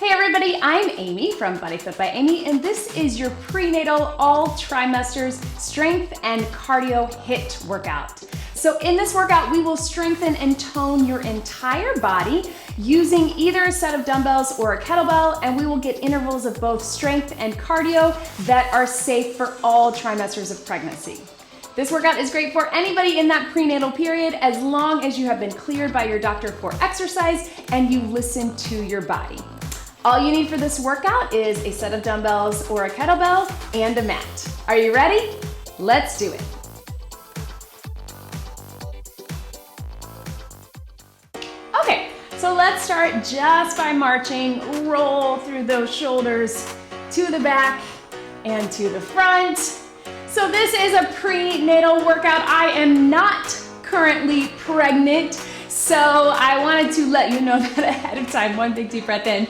Hey everybody, I'm Amy from BodyFit by Amy, and this is your prenatal all trimesters strength and cardio HIIT workout. So in this workout, we will strengthen and tone your entire body using either a set of dumbbells or a kettlebell, and we will get intervals of both strength and cardio that are safe for all trimesters of pregnancy. This workout is great for anybody in that prenatal period as long as you have been cleared by your doctor for exercise and you listen to your body. All you need for this workout is a set of dumbbells or a kettlebell and a mat. Are you ready? Let's do it. Okay, so let's start just by marching. Roll through those shoulders to the back and to the front. So this is a prenatal workout. I am not currently pregnant, so I wanted to let you know that ahead of time. One big deep breath in.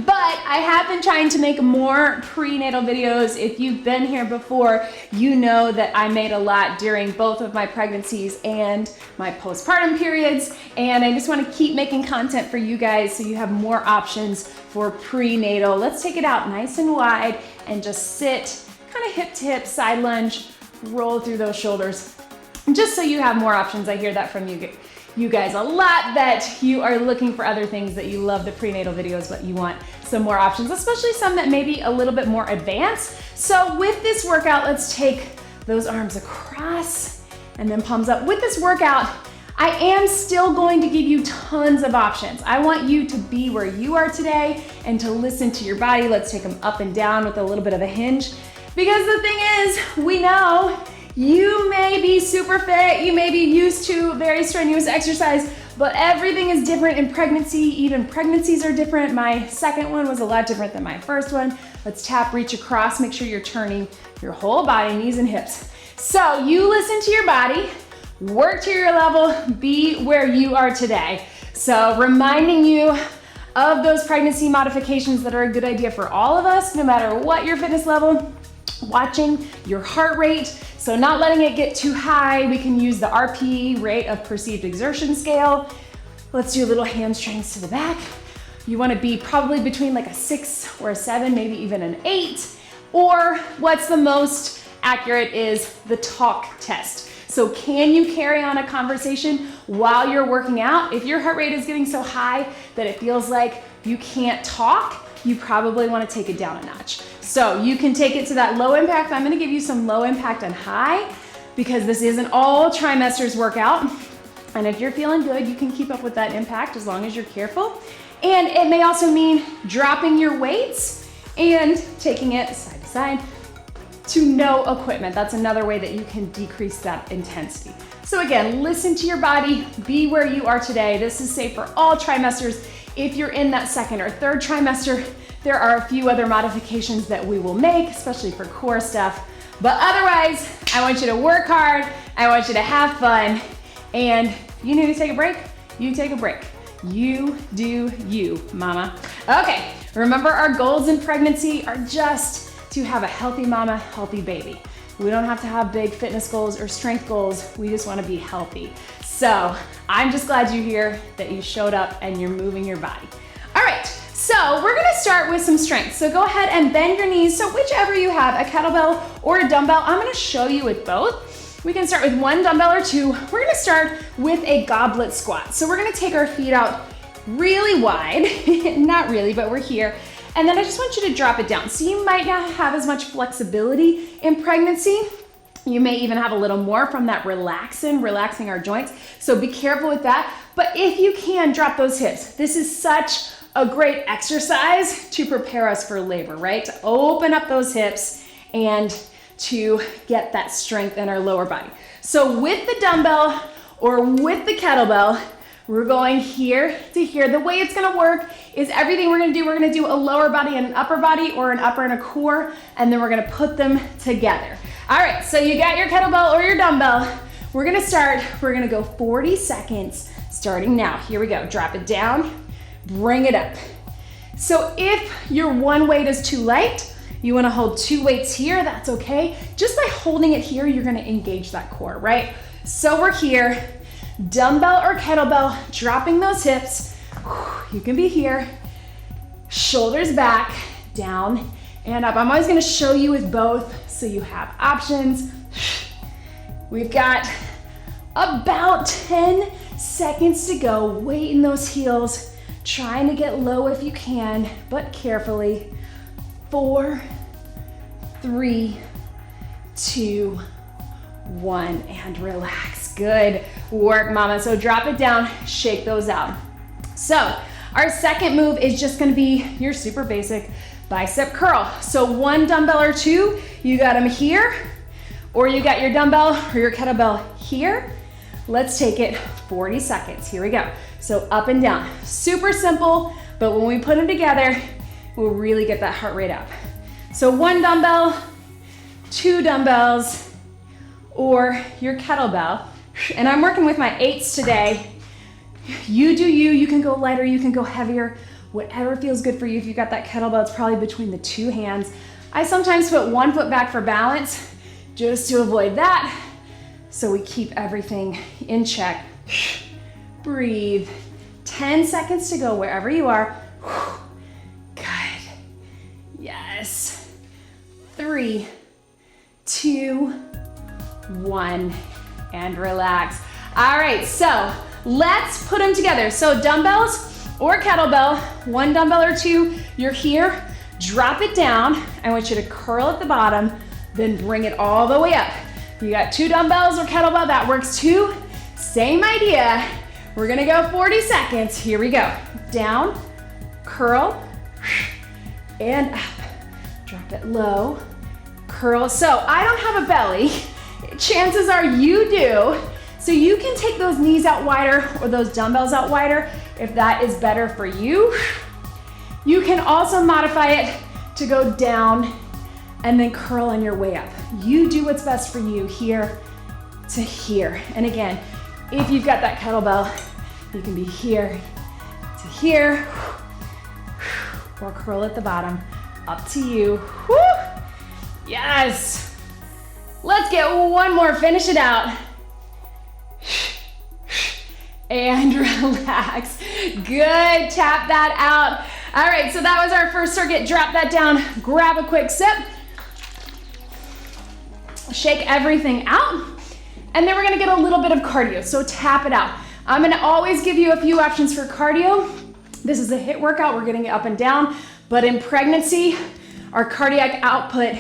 But I have been trying to make more prenatal videos. If you've been here before, you know that I made a lot during both of my pregnancies and my postpartum periods. And I just want to keep making content for you guys so you have more options for prenatal. Let's take it out nice and wide and just sit, kind of hip to hip, side lunge, roll through those shoulders. Just so you have more options. I hear that from you guys a lot, that you are looking for other things, that you love the prenatal videos, but you want some more options, especially some that may be a little bit more advanced. So with this workout, let's take those arms across and then palms up. With this workout, I am still going to give you tons of options. I want you to be where you are today and to listen to your body. Let's take them up and down with a little bit of a hinge. Because the thing is, we know you may be super fit, you may be used to very strenuous exercise, but everything is different in pregnancy. Even pregnancies are different. My second one was a lot different than my first one. Let's tap, reach across, make sure you're turning your whole body, knees and hips. So you listen to your body, work to your level, be where you are today. So reminding you of those pregnancy modifications that are a good idea for all of us, no matter what your fitness level. Watching your heart rate, so not letting it get too high. We can use the RPE, rate of perceived exertion scale. Let's do a little hamstrings to the back. You want to be probably between like a 6 or a 7, maybe even an 8. Or what's the most accurate is the talk test. So can you carry on a conversation while you're working out? If your heart rate is getting so high that it feels like you can't talk, you probably want to take it down a notch. So you can take it to that low impact. I'm going to give you some low impact and high because this is an all trimesters workout. And if you're feeling good, you can keep up with that impact as long as you're careful. And it may also mean dropping your weights and taking it side to side to no equipment. That's another way that you can decrease that intensity. So again, listen to your body, be where you are today. This is safe for all trimesters. If you're in that second or third trimester, there are a few other modifications that we will make, especially for core stuff. But otherwise, I want you to work hard, I want you to have fun, and you need to take a break, you take a break. You do you, mama. Okay, remember our goals in pregnancy are just to have a healthy mama, healthy baby. We don't have to have big fitness goals or strength goals, we just wanna be healthy. So I'm just glad you're here, that you showed up and you're moving your body. All right, so we're gonna start with some strength. So go ahead and bend your knees. So whichever you have, a kettlebell or a dumbbell, I'm gonna show you with both. We can start with one dumbbell or two. We're gonna start with a goblet squat. So we're gonna take our feet out really wide, not really, but we're here. And then I just want you to drop it down. So you might not have as much flexibility in pregnancy. You may even have a little more from that relaxing our joints. So be careful with that. But if you can, drop those hips. This is such a great exercise to prepare us for labor, right? To open up those hips and to get that strength in our lower body. So with the dumbbell or with the kettlebell, we're going here to here. The way it's gonna work is everything we're gonna do a lower body and an upper body, or an upper and a core, and then we're gonna put them together. All right, so you got your kettlebell or your dumbbell. We're gonna start, we're gonna go 40 seconds starting now. Here we go, drop it down, bring it up. So if your one weight is too light, you wanna hold 2 weights here, that's okay. Just by holding it here, you're gonna engage that core, right? So we're here, dumbbell or kettlebell, dropping those hips. You can be here. Shoulders back, down and up. I'm always gonna show you with both so you have options. We've got about 10 seconds to go. Weight in those heels, trying to get low if you can, but carefully. 4, 3, 2, 1, and relax. Good work, mama. So drop it down, shake those out. So our second move is just gonna be your super basic bicep curl. So 1 dumbbell or 2, you got them here, or you got your dumbbell or your kettlebell here. Let's take it 40 seconds. Here we go. So up and down. Super simple, but when we put them together, we'll really get that heart rate up. So 1 dumbbell, 2 dumbbells, or your kettlebell. And I'm working with my 8s today. You do you. You can go lighter, you can go heavier, whatever feels good for you. If you've got that kettlebell, it's probably between the 2 hands. I sometimes put 1 foot back for balance, just to avoid that, so we keep everything in check. Breathe. 10 seconds to go wherever you are. Good. Yes. 3, 2, 1, and relax. All right, so let's put them together. So dumbbells or kettlebell, 1 dumbbell or 2, you're here, drop it down. I want you to curl at the bottom, then bring it all the way up. You got 2 dumbbells or kettlebell, that works too. Same idea. We're gonna go 40 seconds. Here we go. Down, curl, and up. Drop it low, curl. So I don't have a belly. Chances are you do. So you can take those knees out wider or those dumbbells out wider if that is better for you. You can also modify it to go down and then curl on your way up. You do what's best for you here to here. And again, if you've got that kettlebell, you can be here to here, or curl at the bottom, up to you. Woo! Yes! Let's get one more, finish it out. And relax. Good, tap that out. All right, so that was our first circuit. Drop that down, grab a quick sip. Shake everything out. And then we're gonna get a little bit of cardio, so tap it out. I'm gonna always give you a few options for cardio. This is a HIIT workout, we're getting it up and down, but in pregnancy, our cardiac output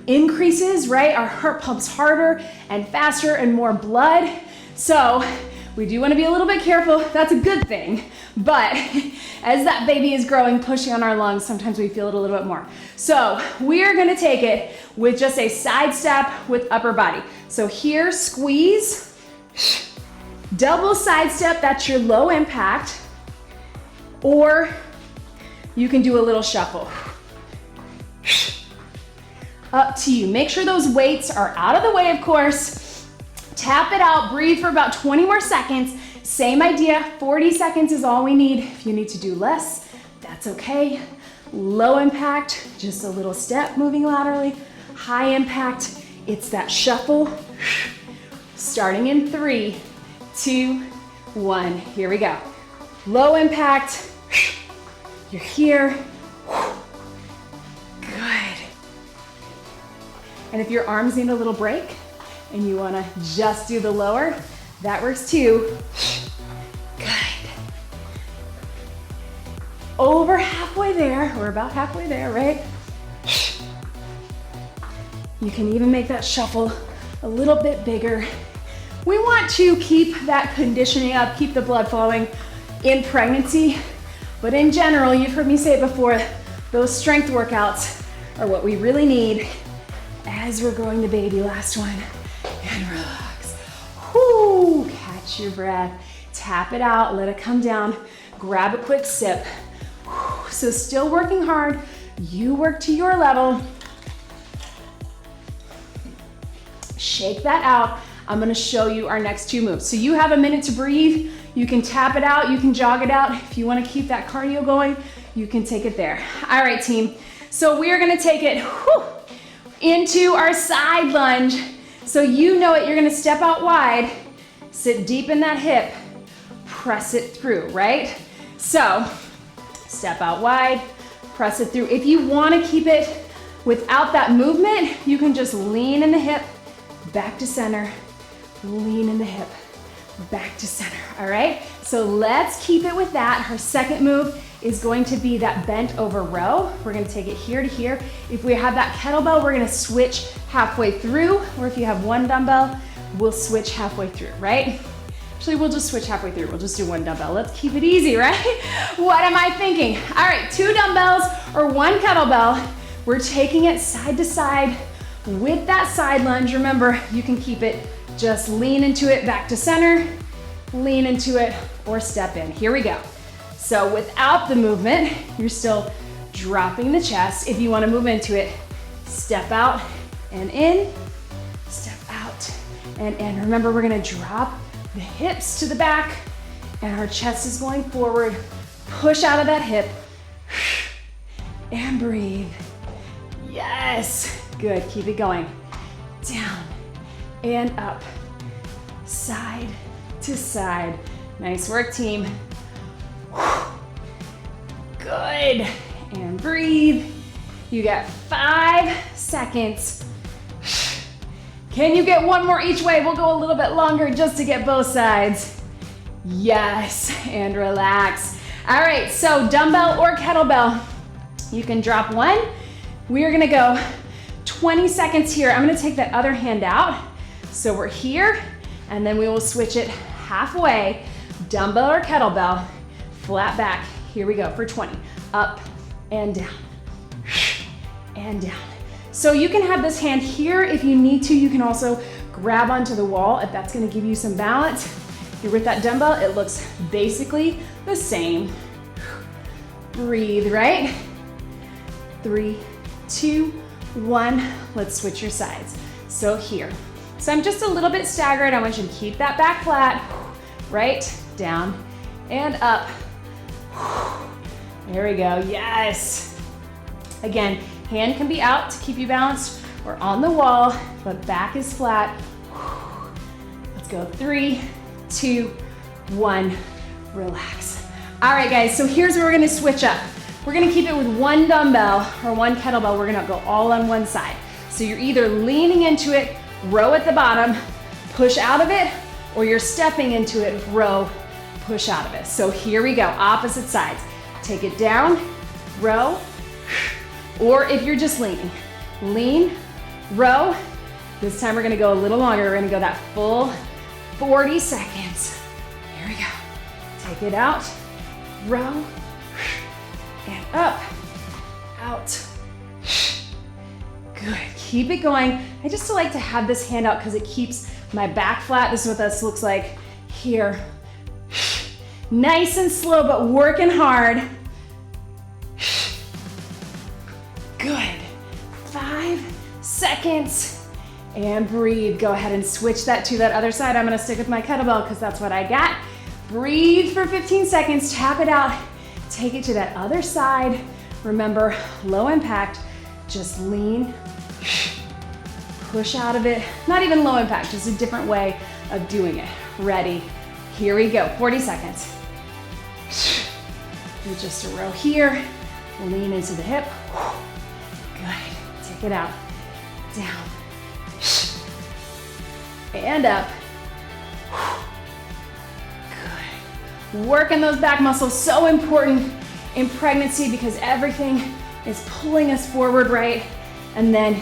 increases, right? Our heart pumps harder and faster and more blood. So we do want to be a little bit careful. That's a good thing. But as that baby is growing, pushing on our lungs, sometimes we feel it a little bit more. So we're going to take it with just a side step with upper body. So here, squeeze, double side step, that's your low impact. Or you can do a little shuffle. Up to you. Make sure those weights are out of the way, of course. Tap it out, breathe for about 20 more seconds. Same idea, 40 seconds is all we need. If you need to do less, that's okay. Low impact, just a little step moving laterally. High impact, it's that shuffle. Starting in 3, 2, 1, here we go. Low impact, you're here. Good. And if your arms need a little break and you wanna just do the lower, that works too. Good. Over halfway there, we're about halfway there, right? You can even make that shuffle a little bit bigger. We want to keep that conditioning up, keep the blood flowing in pregnancy, but in general, you've heard me say it before, those strength workouts are what we really need as we're growing the baby. Last one, and relax. Whoo, catch your breath, tap it out, let it come down, grab a quick sip. Whew. So still working hard, you work to your level. Shake that out. I'm gonna show you our next 2 moves. So you have a minute to breathe. You can tap it out, you can jog it out. If you wanna keep that cardio going, you can take it there. All right, team. So we are gonna take it into our side lunge. So you know it, you're gonna step out wide, sit deep in that hip, press it through, right? So step out wide, press it through. If you want to keep it without that movement, you can just lean in the hip, back to center, lean in the hip, back to center, all right? So let's keep it with that. Our second move is going to be that bent over row. We're gonna take it here to here. If we have that kettlebell, we're gonna switch halfway through, or if you have one dumbbell, we'll switch halfway through, right? Actually, we'll just switch halfway through. We'll just do one dumbbell. Let's keep it easy, right? What am I thinking? All right, 2 dumbbells or 1 kettlebell. We're taking it side to side with that side lunge. Remember, you can keep it, just lean into it, back to center, lean into it, or step in. Here we go. So without the movement, you're still dropping the chest. If you want to move into it, step out and in, step out and in. Remember, we're going to drop the hips to the back and our chest is going forward. Push out of that hip and breathe. Yes, good, keep it going. Down and up, side to side. Nice work, team. Good, and breathe. You got 5 seconds. Can you get one more each way? We'll go a little bit longer just to get both sides. Yes, and relax. All right, so dumbbell or kettlebell, you can drop one. We are gonna go 20 seconds here. I'm gonna take that other hand out. So we're here, and then we will switch it halfway, dumbbell or kettlebell, flat back. Here we go for 20, up and down, and down. So you can have this hand here if you need to. You can also grab onto the wall if that's gonna give you some balance. Here with that dumbbell, it looks basically the same. Breathe, right? 3, 2, 1. Let's switch your sides. So here. So I'm just a little bit staggered. I want you to keep that back flat, right? Down and up. There we go, yes. Again, hand can be out to keep you balanced or on the wall, but back is flat. Let's go 3, 2, 1, relax. All right, guys, so here's where we're gonna switch up. We're gonna keep it with 1 dumbbell or 1 kettlebell. We're gonna go all on one side. So you're either leaning into it, row at the bottom, push out of it, or you're stepping into it, row, push out of it. So here we go, opposite sides. Take it down, row, or if you're just leaning, lean, row. This time we're gonna go a little longer. We're gonna go that full 40 seconds. Here we go. Take it out, row, and up, out. Good, keep it going. I just like to have this hand out because it keeps my back flat. This is what this looks like here. Nice and slow, but working hard. Good, 5 seconds, and breathe. Go ahead and switch that to that other side. I'm gonna stick with my kettlebell because that's what I got. Breathe for 15 seconds, tap it out, take it to that other side. Remember, low impact, just lean, push out of it. Not even low impact, just a different way of doing it. Ready, here we go, 40 seconds. Do just a row here, lean into the hip. Good, take it out, down, and up. Good. Working those back muscles, so important in pregnancy because everything is pulling us forward, right? And then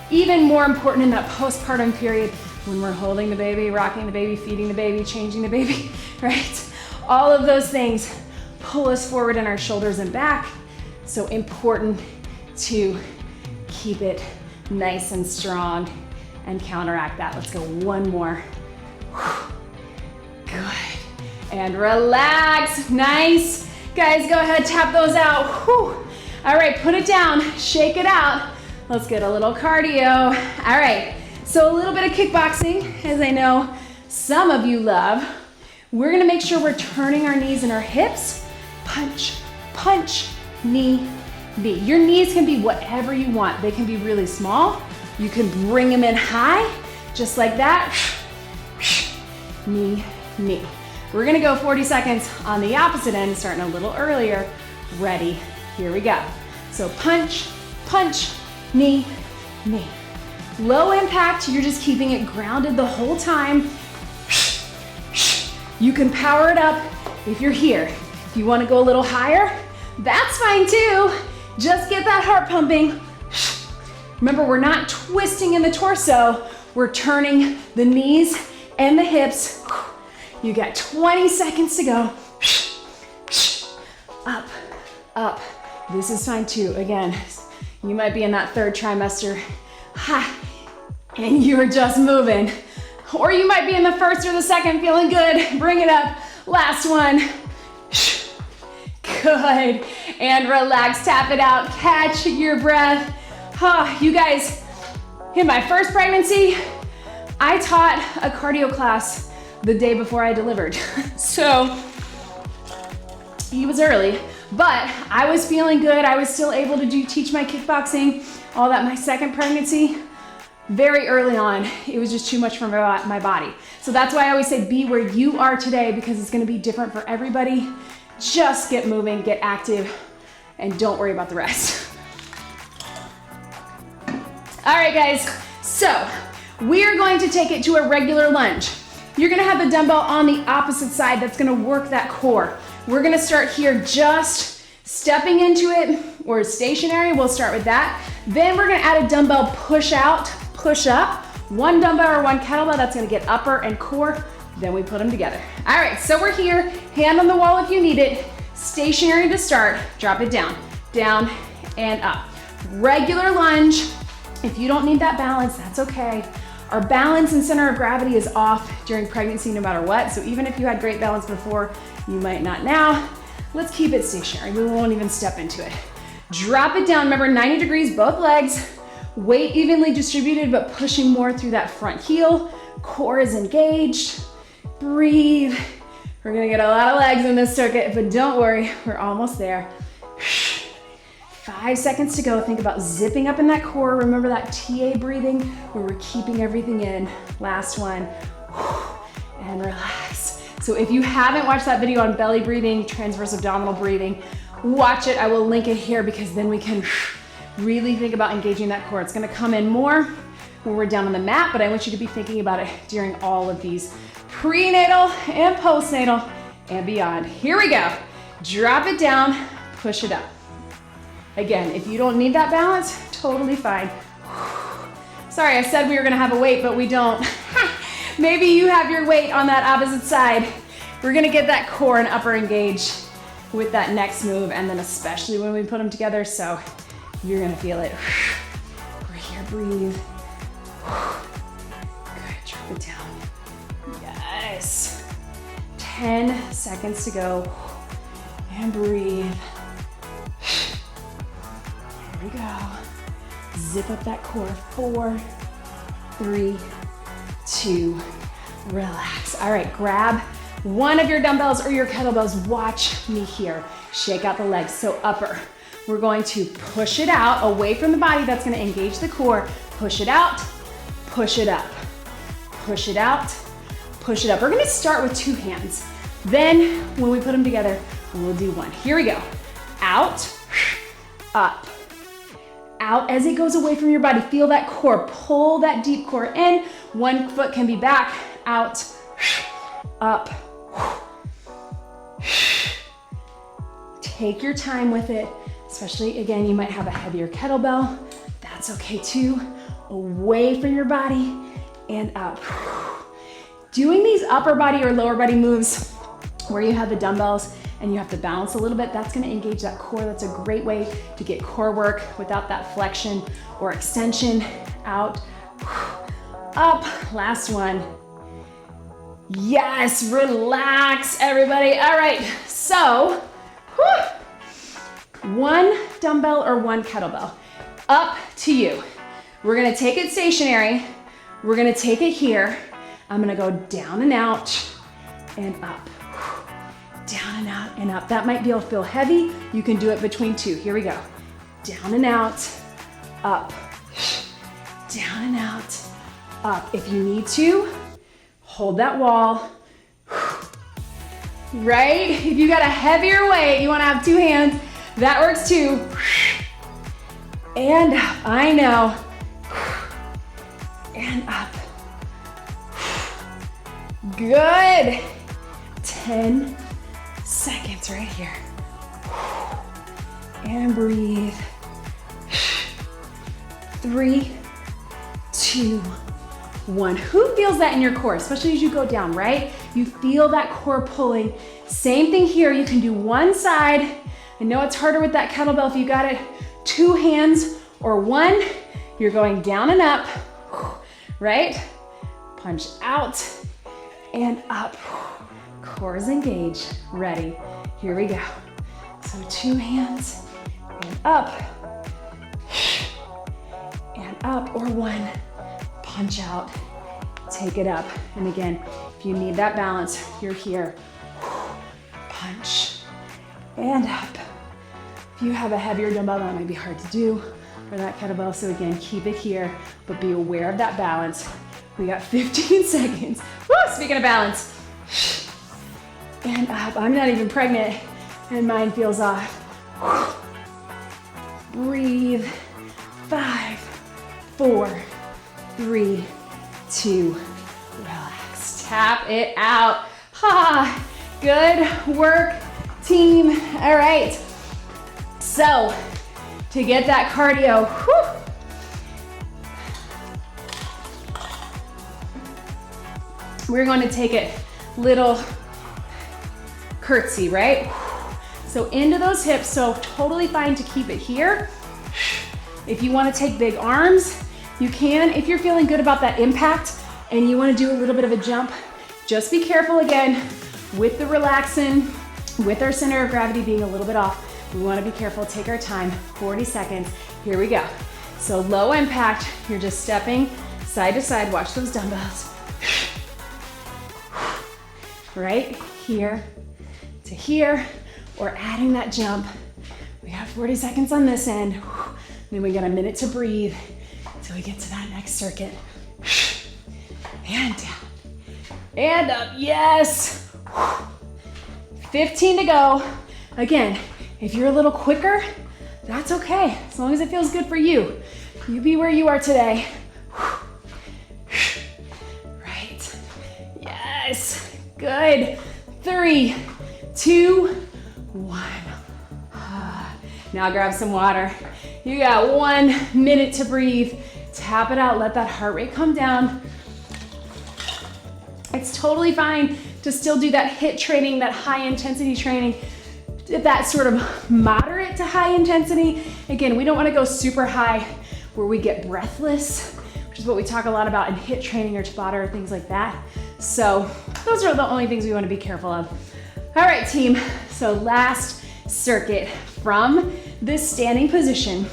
even more important in that postpartum period when we're holding the baby, rocking the baby, feeding the baby, changing the baby, right? All of those things pull us forward in our shoulders and back. So important to keep it nice and strong and counteract that. Let's go one more. Good. And relax. Nice. Guys, go ahead, tap those out. Whew. All right, put it down, shake it out. Let's get a little cardio. All right, so a little bit of kickboxing, as I know some of you love. We're gonna make sure we're turning our knees and our hips. Punch, punch, knee, knee. Your knees can be whatever you want. They can be really small. You can bring them in high, just like that. Knee, knee. We're gonna go 40 seconds on the opposite end, starting a little earlier. Ready, here we go. So punch, punch, knee, knee. Low impact, you're just keeping it grounded the whole time. You can power it up if you're here. If you want to go a little higher, that's fine too. Just get that heart pumping. Remember, we're not twisting in the torso. We're turning the knees and the hips. You got 20 seconds to go. Up, up. This is fine too. Again, you might be in that third trimester. And you're just moving. Or you might be in the first or the second, feeling good. Bring it up. Last one. Good. And relax, tap it out, catch your breath. You guys, in my first pregnancy, I taught a cardio class the day before I delivered. So he was early, but I was feeling good. I was still able to teach my kickboxing, all that. My second pregnancy, very early on, it was just too much for my body. So that's why I always say be where you are today, because it's gonna be different for everybody. Just get moving, get active, and don't worry about the rest. All right, guys, so we are going to take it to a regular lunge. You're gonna have the dumbbell on the opposite side. That's gonna work that core. We're gonna start here just stepping into it, or stationary, we'll start with that. Then we're gonna add a dumbbell push out, push up. One dumbbell or one kettlebell, that's gonna get upper and core. Then we put them together. All right, so we're here, hand on the wall if you need it. Stationary to start, drop it down, down and up. Regular lunge. If you don't need that balance, that's okay. Our balance and center of gravity is off during pregnancy no matter what. So even if you had great balance before, you might not now. Let's keep it stationary. We won't even step into it. Drop it down. Remember, 90 degrees, both legs. Weight evenly distributed, but pushing more through that front heel. Core is engaged. Breathe. We're gonna get a lot of legs in this circuit, but don't worry, we're almost there. 5 seconds to go. Think about zipping up in that core. Remember that TA breathing where we're keeping everything in. Last one. And relax. So if you haven't watched that video on belly breathing, transverse abdominal breathing, watch it. I will link it here, because then we can really think about engaging that core. It's gonna come in more when we're down on the mat, but I want you to be thinking about it during all of these prenatal and postnatal and beyond. Here we go. Drop it down, push it up. Again, if you don't need that balance, totally fine. Sorry, I said we were gonna have a weight, but we don't. Maybe you have your weight on that opposite side. We're gonna get that core and upper engaged with that next move, and then especially when we put them together, so you're gonna feel it. We're here, breathe. Good, drop it down. Yes. 10 seconds to go. And breathe. Here we go. Zip up that core. 4, 3, 2, relax. All right, grab one of your dumbbells or your kettlebells. Watch me here. Shake out the legs. So upper. We're going to push it out away from the body. That's going to engage the core. Push it out, push it up, push it out, push it up. We're going to start with 2 hands. Then when we put them together, we'll do 1. Here we go. Out, up, out as it goes away from your body. Feel that core. Pull that deep core in. One foot can be back, out, up. Take your time with it. Especially, again, you might have a heavier kettlebell. That's okay too. Away from your body and up. Doing these upper body or lower body moves where you have the dumbbells and you have to balance a little bit, that's gonna engage that core. That's a great way to get core work without that flexion or extension. Out, up, last one. Yes, relax everybody. All right, so, 1 dumbbell or 1 kettlebell. Up to you. We're gonna take it stationary. We're gonna take it here. I'm gonna go down and out and up. Down and out and up. That might feel heavy. You can do it between 2. Here we go. Down and out, up. Down and out, up. If you need to, hold that wall. Right? If you got a heavier weight, you wanna have 2 hands, that works too. and up. I know. And up. Good. 10 seconds right here. And breathe. 3, 2, 1. Who feels that in your core, especially as you go down, right? You feel that core pulling. Same thing here. You can do one side. I know it's harder with that kettlebell if you got it 2 hands or 1. You're going down and up, right? Punch out and up. Core is engaged. Ready. Here we go. So 2 hands and up and up, or 1. Punch out, take it up. And again, if you need that balance, you're here. Punch and up. If you have a heavier dumbbell, that might be hard to do, or that kettlebell. So again, keep it here, but be aware of that balance. We got 15 seconds. Woo, speaking of balance. And up. I'm not even pregnant and mine feels off. Breathe. 5, 4, 3, 2, relax. Tap it out. Ha! Good work, team. All right. So, to get that cardio, we're going to take it little curtsy, right? So into those hips, so totally fine to keep it here. If you want to take big arms, you can. If you're feeling good about that impact and you want to do a little bit of a jump, just be careful again with the relaxin', with our center of gravity being a little bit off. We want to be careful, take our time, 40 seconds. Here we go. So low impact, you're just stepping side to side, watch those dumbbells. Right here to here, or adding that jump. We got 40 seconds on this end. Then we got a minute to breathe until we get to that next circuit. And down. And up, yes. 15 to go. Again, if you're a little quicker, that's okay. As long as it feels good for you. You be where you are today. Right. Yes. Good. 3, 2, 1. Now grab some water. You got 1 minute to breathe. Tap it out, let that heart rate come down. It's totally fine to still do that HIIT training, that high intensity training, that sort of moderate to high intensity. Again, we don't want to go super high where we get breathless, which is what we talk a lot about in HIIT training or Tabata or things like that. So those are the only things we want to be careful of. All right, team. So last circuit from this standing position.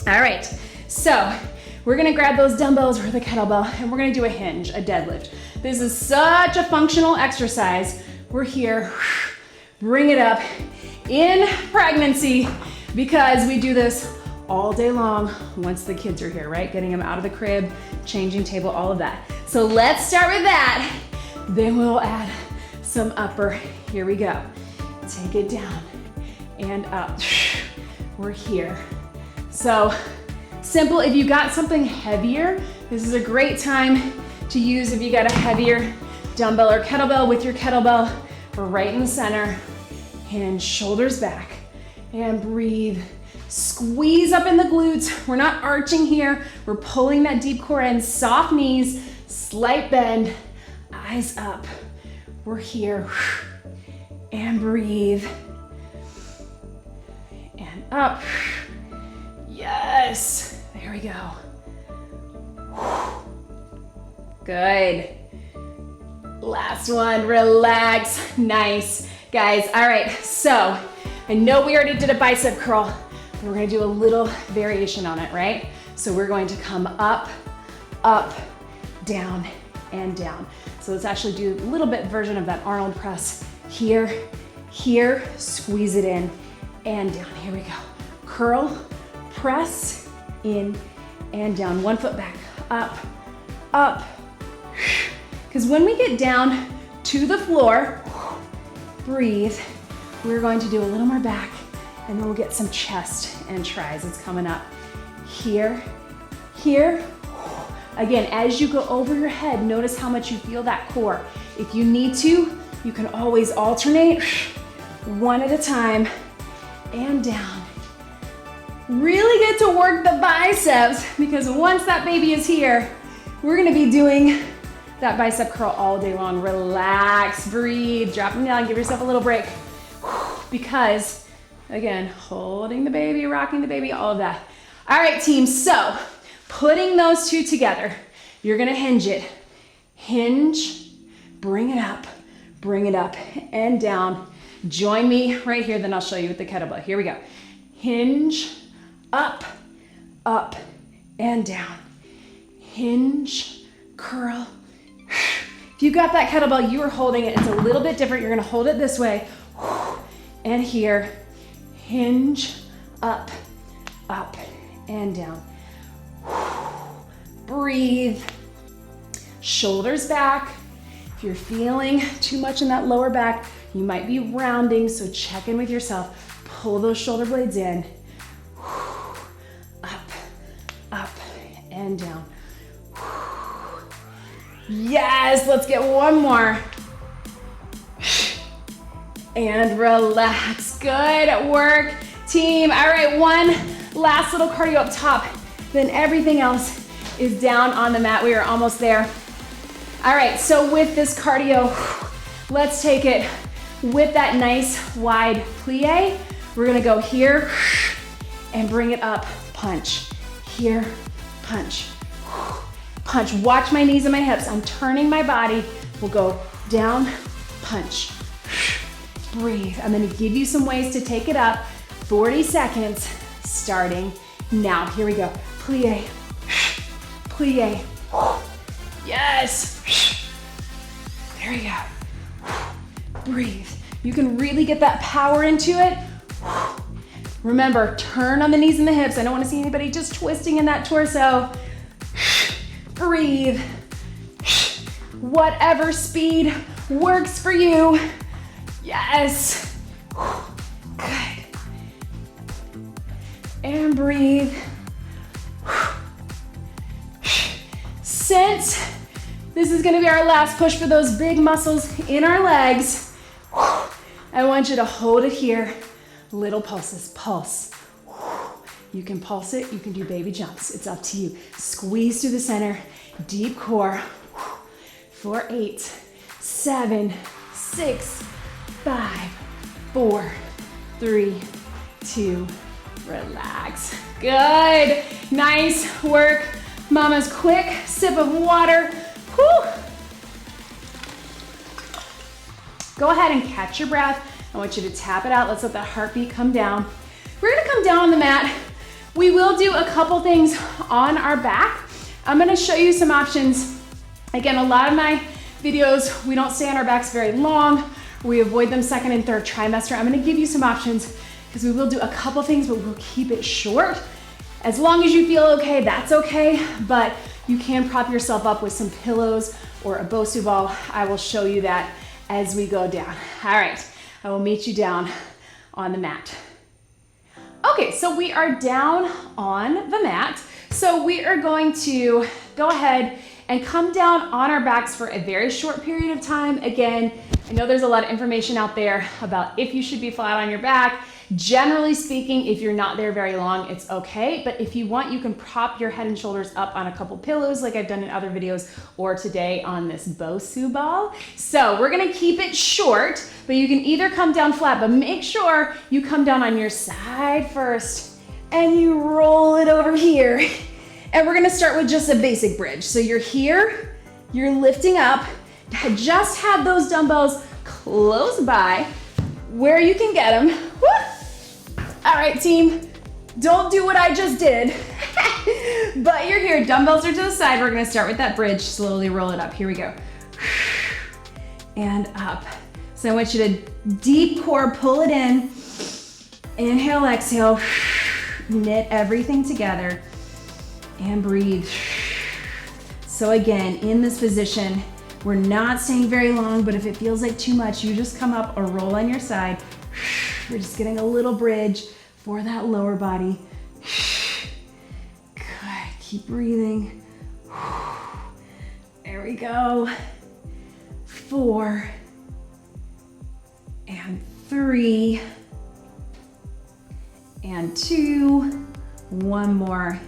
All right, so we're gonna grab those dumbbells or the kettlebell and we're gonna do a hinge, a deadlift. This is such a functional exercise. We're here, bring it up in pregnancy because we do this all day long once the kids are here, right? Getting them out of the crib, changing table, all of that. So let's start with that. Then we'll add some upper. Here we go. Take it down and up. We're here. So simple. If you got something heavier, this is a great time to use if you got a heavier dumbbell or kettlebell with your kettlebell. We're right in the center. Hands, shoulders back, and breathe. Squeeze up in the glutes. We're not arching here. We're pulling that deep core in, soft knees, slight bend, eyes up. We're here. And breathe. And up. Yes. There we go. Good. Last one. Relax. Nice. Guys, all right. So I know we already did a bicep curl. But we're going to do a little variation on it, right? So we're going to come up, up, down, and down. So let's actually do a little bit version of that Arnold press. Here, here, squeeze it in, and down. Here we go. Curl, press, in, and down. 1 foot back, up, up. Because when we get down to the floor, breathe. We're going to do a little more back, and then we'll get some chest and tries. It's coming up. here, here. Again, as you go over your head, notice how much you feel that core. If you need to, you can always alternate, one at a time, and down. Really get to work the biceps, because once that baby is here, we're gonna be doing that bicep curl all day long. Relax, breathe, drop them down, give yourself a little break. Because, again, holding the baby, rocking the baby, all of that. All right, team, so putting those two together, you're gonna hinge it. Hinge, bring it up, and down. Join me right here, then I'll show you with the kettlebell. Here we go. Hinge, up, up, and down. Hinge, curl. If you got that kettlebell, you are holding it. It's a little bit different. You're gonna hold it this way. And here, hinge, up, up, and down. Breathe. Shoulders back. If you're feeling too much in that lower back, you might be rounding, so check in with yourself. Pull those shoulder blades in. Up, up, and down. Yes, let's get one more. And relax. Good work, team. All right, one last little cardio up top. Then everything else is down on the mat. We are almost there. All right, so with this cardio, let's take it with that nice wide plie. We're gonna go here and bring it up, punch. Here, punch. Punch. Watch my knees and my hips. I'm turning my body. We'll go down, punch. Breathe. I'm gonna give you some ways to take it up. 40 seconds, starting now. Here we go. Plie, plie. Yes. There we go. Breathe. You can really get that power into it. Remember, turn on the knees and the hips. I don't want to see anybody just twisting in that torso. Breathe. Whatever speed works for you. Yes. Good. And breathe. Since this is gonna be our last push for those big muscles in our legs, I want you to hold it here. Little pulses, pulse. You can pulse it, you can do baby jumps. It's up to you. Squeeze through the center, deep core. For 8, 7, 6, 5, 4, 3, 2, relax. Good, nice work. Mama's quick sip of water. Whew. Go ahead and catch your breath. I want you to tap it out. Let's let that heartbeat come down. We're gonna come down on the mat. We will do a couple things on our back. I'm gonna show you some options. Again, a lot of my videos, we don't stay on our backs very long. We avoid them second and third trimester. I'm gonna give you some options because we will do a couple things, but we'll keep it short. As long as you feel okay, that's okay, but you can prop yourself up with some pillows or a Bosu ball. I will show you that as we go down. All right, I will meet you down on the mat. Okay, so we are down on the mat. So we are going to go ahead and come down on our backs for a very short period of time. Again, I know there's a lot of information out there about if you should be flat on your back. Generally speaking, if you're not there very long, it's okay. But if you want, you can prop your head and shoulders up on a couple pillows like I've done in other videos, or today on this Bosu ball. So we're gonna keep it short, but you can either come down flat, but make sure you come down on your side first and you roll it over here. And we're gonna start with just a basic bridge. So you're here, you're lifting up, just have those dumbbells close by where you can get them. Woo! All right, team, don't do what I just did, but you're here, dumbbells are to the side. We're gonna start with that bridge, slowly roll it up. Here we go. And up. So I want you to deep core, pull it in. Inhale, exhale, knit everything together and breathe. So again, in this position, we're not staying very long, but if it feels like too much, you just come up or roll on your side. We're just getting a little bridge for that lower body. Keep breathing. There we go. 4 and 3 and 2. One more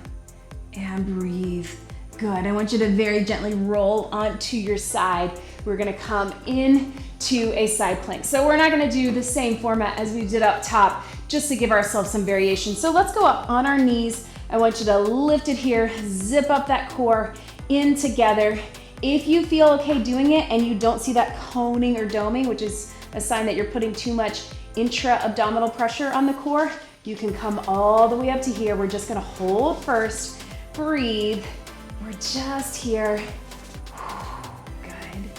and breathe. Good. I want you to very gently roll onto your side. We're gonna come in to a side plank. So we're not gonna do the same format as we did up top, just to give ourselves some variation. So let's go up on our knees. I want you to lift it here, zip up that core in together. If you feel okay doing it and you don't see that coning or doming, which is a sign that you're putting too much intra-abdominal pressure on the core, you can come all the way up to here. We're just gonna hold first, breathe. We're just here. Good.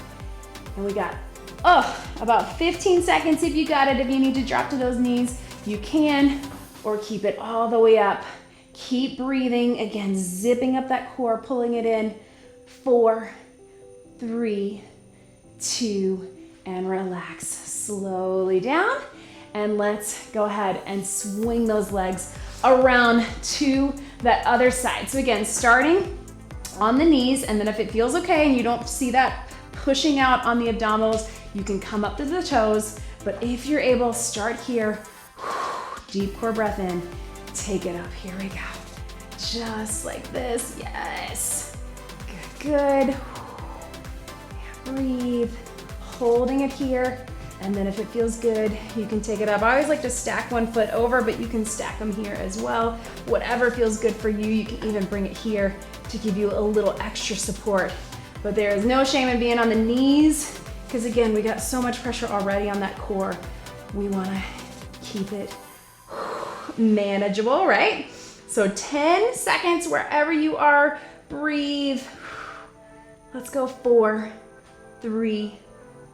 And we got, about 15 seconds if you got it. If you need to drop to those knees, you can, or keep it all the way up. Keep breathing. Again, zipping up that core, pulling it in. 4, 3, 2, and relax. Slowly down. And let's go ahead and swing those legs around to that other side. So again, starting on the knees, and then if it feels okay and you don't see that pushing out on the abdominals, you can come up to the toes. But if you're able, start here. Deep core breath in. Take it up. Here we go. Just like this. Yes. Good, good. Breathe. Holding it here. And then if it feels good, you can take it up. I always like to stack one foot over, but you can stack them here as well. Whatever feels good for you. You can even bring it here to give you a little extra support. But there is no shame in being on the knees, because again, we got so much pressure already on that core. We wanna keep it manageable, right? So 10 seconds wherever you are, breathe. Let's go. 4, 3,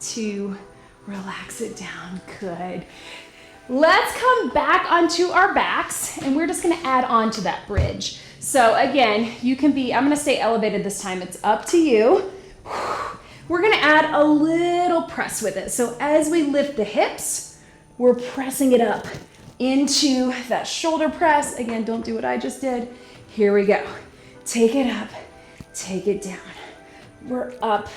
2, relax it down. Good. Let's come back onto our backs, and we're just gonna add on to that bridge. So again, you can be, I'm gonna stay elevated this time, it's up to you. We're gonna add a little press with it. So as we lift the hips, we're pressing it up into that shoulder press. Again, don't do what I just did. Here we go. Take it up, take it down. We're up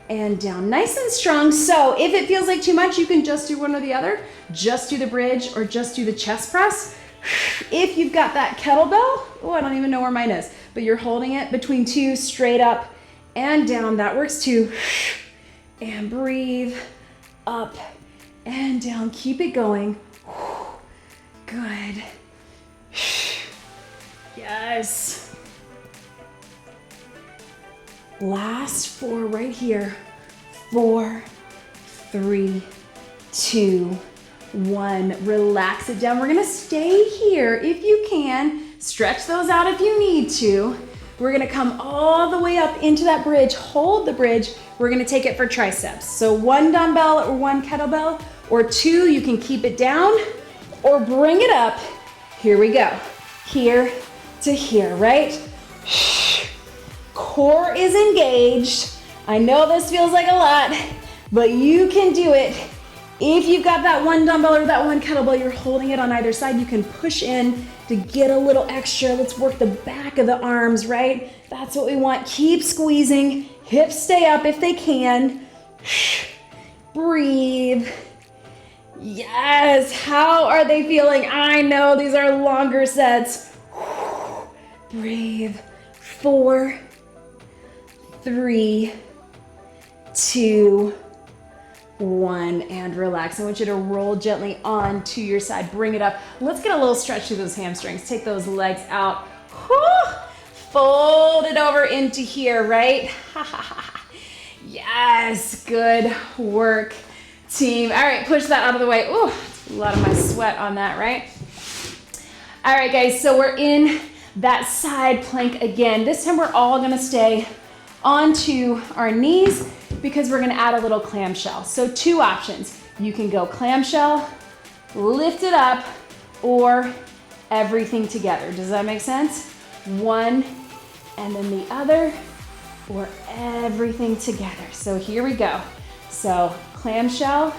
and down, nice and strong. So if it feels like too much, you can just do one or the other. Just do the bridge or just do the chest press. If you've got that kettlebell, I don't even know where mine is, but you're holding it between 2, straight up and down. That works too. And breathe up and down. Keep it going. Good. Yes. Last 4 right here. 4, 3, 2, 1. Relax it down. We're gonna stay here if you can. Stretch those out if you need to. We're gonna come all the way up into that bridge. Hold the bridge. We're gonna take it for triceps. So 1 dumbbell or 1 kettlebell, or 2, you can keep it down or bring it up. Here we go. Here to here, right? Core is engaged. I know this feels like a lot, but you can do it. If you've got that 1 dumbbell or that 1 kettlebell, you're holding it on either side, you can push in to get a little extra. Let's work the back of the arms, right? That's what we want. Keep squeezing. Hips stay up if they can. Breathe. Yes, how are they feeling? I know these are longer sets. Breathe. 4, 3, 2, 1, and relax. I want you to roll gently onto your side. Bring it up. Let's get a little stretch through those hamstrings. Take those legs out. Fold it over into here, right? Yes, good work, team. All right, push that out of the way. Ooh, a lot of my sweat on that, right? All right, guys, so we're in that side plank again. This time we're all gonna stay onto our knees because we're gonna add a little clamshell. So 2 options. You can go clamshell, lift it up, or everything together. Does that make sense? 1 and then the other, or everything together. So here we go. So clamshell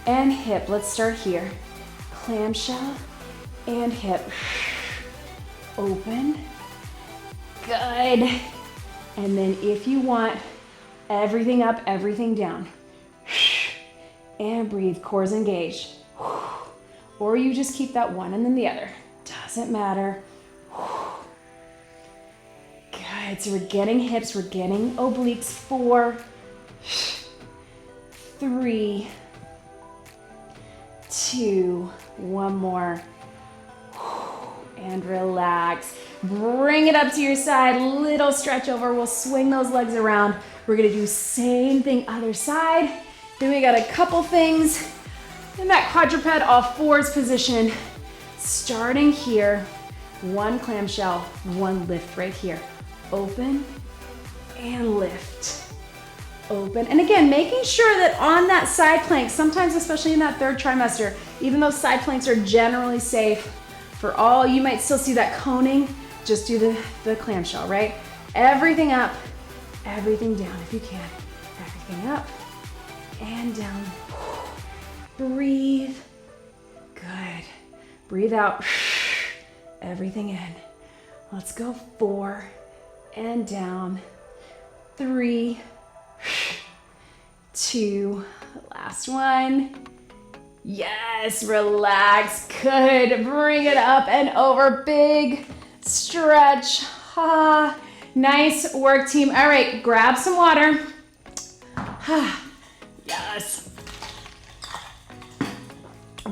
and hip. Let's start here. Clamshell and hip. Open Good. And then if you want, everything up, everything down. And breathe, core's engaged. Or you just keep that one and then the other. Doesn't matter. Good, so we're getting hips, we're getting obliques. 4, 3, 2, one more. And relax. Bring it up to your side, little stretch over. We'll swing those legs around. We're gonna do same thing other side. Then we got a couple things in that quadruped all fours position. Starting here, one clamshell, one lift right here. Open and lift. Open. And again, making sure that on that side plank, sometimes especially in that third trimester, even though side planks are generally safe for all, you might still see that coning. Just do the clamshell, right? Everything up, everything down if you can. Everything up and down. Breathe. Good. Breathe out. Everything in. Let's go. 4 and down. 3, 2, last one. Yes, relax. Good. Bring it up and over. Big stretch. Nice work, team. All right, grab some water. Yes.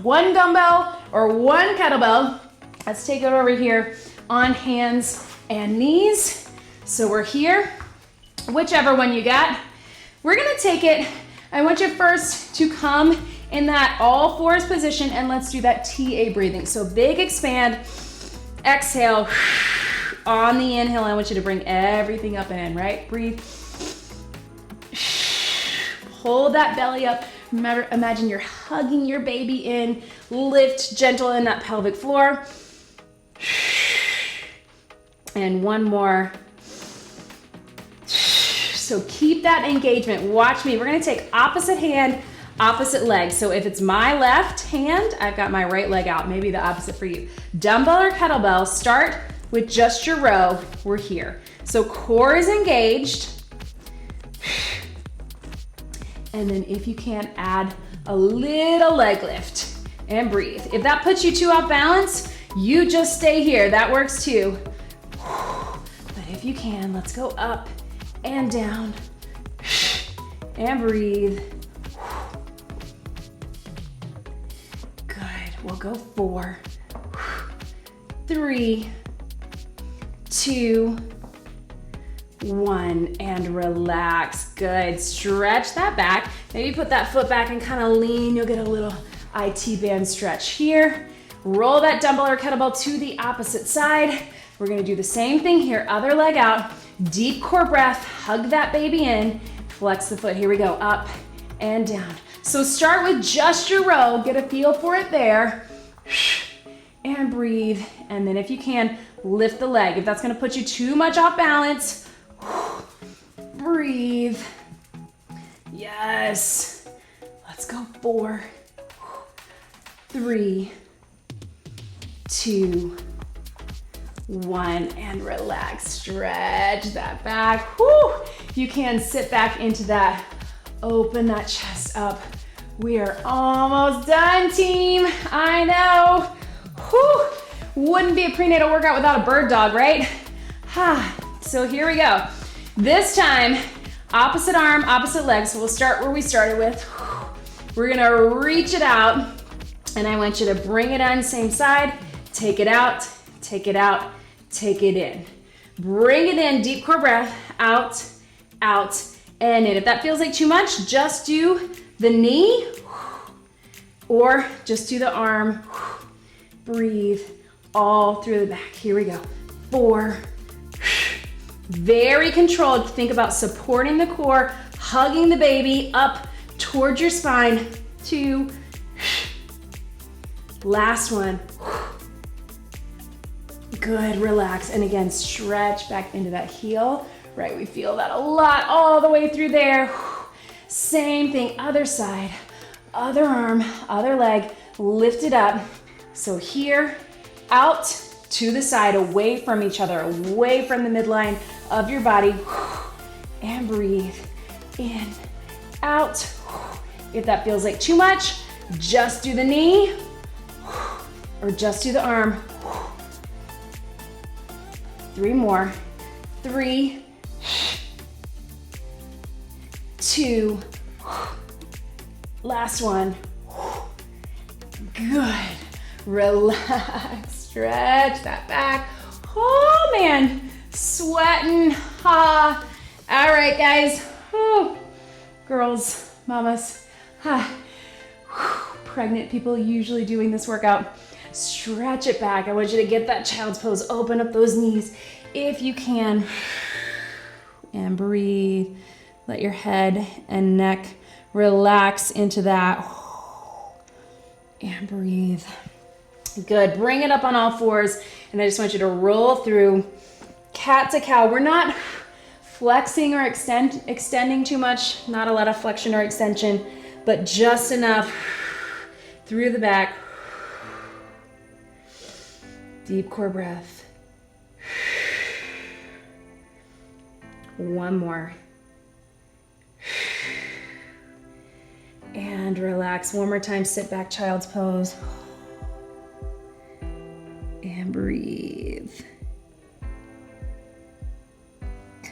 One dumbbell or one kettlebell. Let's take it over here on hands and knees. So we're here, whichever one you got. We're gonna take it. I want you first to come in that all fours position and let's do that TA breathing. So big expand, exhale. On the inhale, I want you to bring everything up and in, right? Breathe. Hold that belly up. Remember, imagine you're hugging your baby in. Lift gentle in that pelvic floor. And one more. So keep that engagement. Watch me. We're gonna take opposite hand, opposite leg. So if it's my left hand, I've got my right leg out. Maybe the opposite for you. Dumbbell or kettlebell, start with just your row. We're here. So core is engaged. And then if you can, add a little leg lift and breathe. If that puts you too off balance, you just stay here. That works too. But if you can, let's go up and down and breathe. Good. We'll go 4, 3, 2, 1, and relax. Good. Stretch that back. Maybe put that foot back and kind of lean. You'll get a little IT band stretch here. Roll that dumbbell or kettlebell to the opposite side. We're gonna do the same thing here. Other leg out. Deep core breath. Hug that baby in. Flex the foot. Here we go. Up and down. So start with just your row. Get a feel for it there. And breathe. And then if you can, lift the leg. If that's gonna put you too much off balance, breathe. Yes. Let's go. 4, 3, 2, 1, and relax. Stretch that back. Whew. You can sit back into that. Open that chest up. We are almost done, team. I know. Whew. Wouldn't be a prenatal workout without a bird dog, right? So here we go. This time, opposite arm, opposite leg. So we'll start where we started with. We're gonna reach it out, and I want you to bring it on same side. Take it out, take it out, take it in. Bring it in, deep core breath, out, out, and in. If that feels like too much, just do the knee, or just do the arm. Breathe all through the back. Here we go. 4. Very controlled. Think about supporting the core, hugging the baby up towards your spine. 2. Last one. Good, relax. And again, stretch back into that heel. Right, we feel that a lot all the way through there. Same thing, other side, other arm, other leg, lift it up. So here, out, to the side, away from each other, away from the midline of your body. And breathe in, out. If that feels like too much, just do the knee or just do the arm. 3 more. 3, 2, last one. Good. Relax, stretch that back. Oh man, sweating. Ha. All right, guys. Oh, girls, mamas, pregnant people usually doing this workout. Stretch it back. I want you to get that child's pose. Open up those knees if you can. And breathe. Let your head and neck relax into that. And breathe. Good. Bring it up on all fours. And I just want you to roll through cat to cow. We're not flexing or extending too much. Not a lot of flexion or extension, but just enough through the back. Deep core breath. One more. And relax. One more time, sit back, child's pose. And breathe.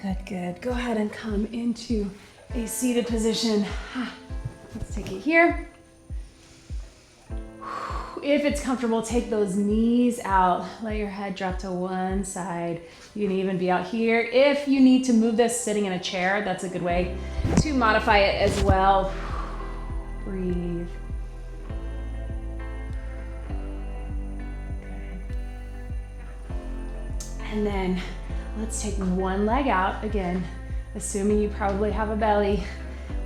Good, good. Go ahead and come into a seated position. Let's take it here. If it's comfortable, take those knees out. Let your head drop to one side. You can even be out here. If you need to move this sitting in a chair, that's a good way to modify it as well. Breathe. Okay. And then let's take one leg out again, assuming you probably have a belly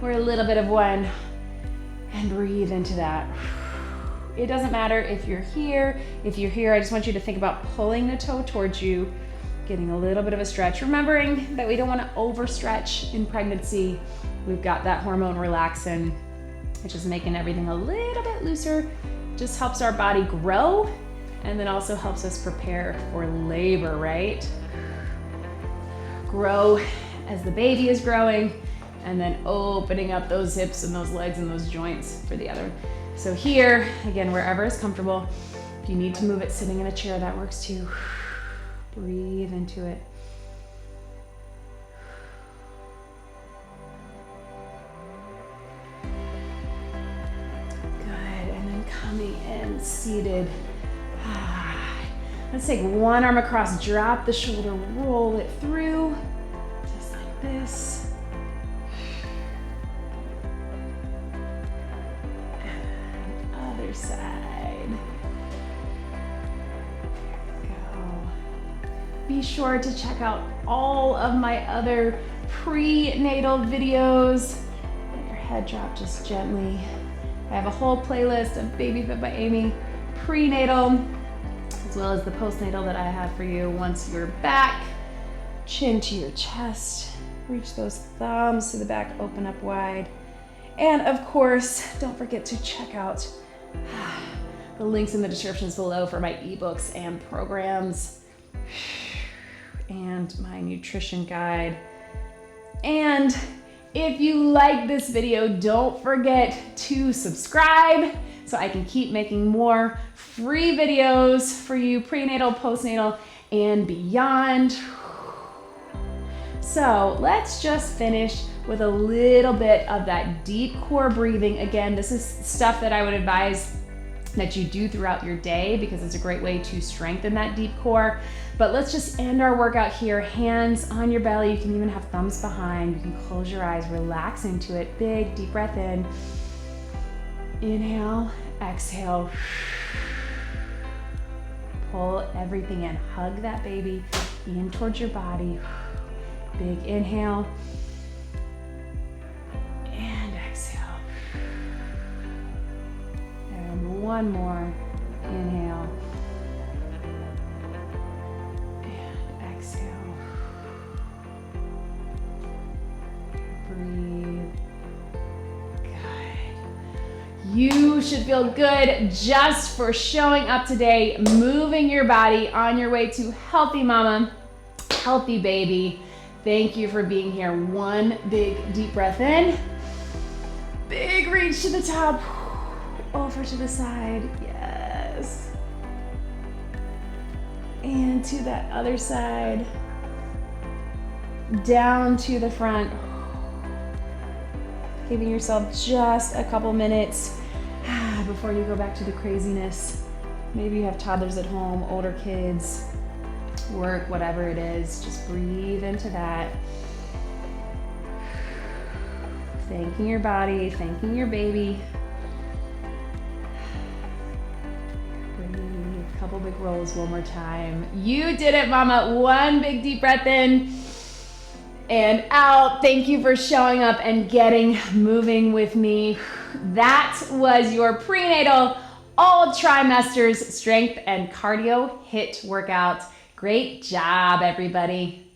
or a little bit of one, and breathe into that. It doesn't matter if you're here. If you're here, I just want you to think about pulling the toe towards you, getting a little bit of a stretch, remembering that we don't want to overstretch in pregnancy. We've got that hormone relaxin', which is making everything a little bit looser. Just helps our body grow, and then also helps us prepare for labor, right? Grow as the baby is growing, and then opening up those hips and those legs and those joints for the other. So here, again, wherever is comfortable. If you need to move it sitting in a chair, that works too. Breathe into it. Good, and then coming in, seated. Let's take one arm across, drop the shoulder, roll it through, just like this. Side. Go. Be sure to check out all of my other prenatal videos. Let your head drop just gently. I have a whole playlist of BodyFit by Amy, prenatal, as well as the postnatal that I have for you. Once you're back, chin to your chest, reach those thumbs to the back, open up wide. And of course, don't forget to check out the links in the descriptions below for my ebooks and programs and my nutrition guide. And if you like this video, don't forget to subscribe so I can keep making more free videos for you, prenatal, postnatal, and beyond. So let's just finish with a little bit of that deep core breathing. Again, this is stuff that I would advise that you do throughout your day because it's a great way to strengthen that deep core. But let's just end our workout here. Hands on your belly. You can even have thumbs behind. You can close your eyes, relax into it. Big, deep breath in. Inhale, exhale. Pull everything in. Hug that baby in towards your body. Big inhale. And exhale. And one more. Inhale. And exhale. Breathe. Good. You You should feel good just for showing up today, moving your body on your way to healthy mama, healthy baby. Thank you for being here. One big deep breath in. Big reach to the top. Over to the side. Yes. And to that other side. Down to the front. Giving yourself just a couple minutes before you go back to the craziness. Maybe you have toddlers at home, older kids, work, whatever it is. Just breathe into that. Thanking your body, thanking your baby. Breathe, couple big rolls one more time. You did it, mama. One big deep breath in and out. Thank you for showing up and getting moving with me. That was your prenatal all trimesters strength and cardio HIIT workout. Great job, everybody.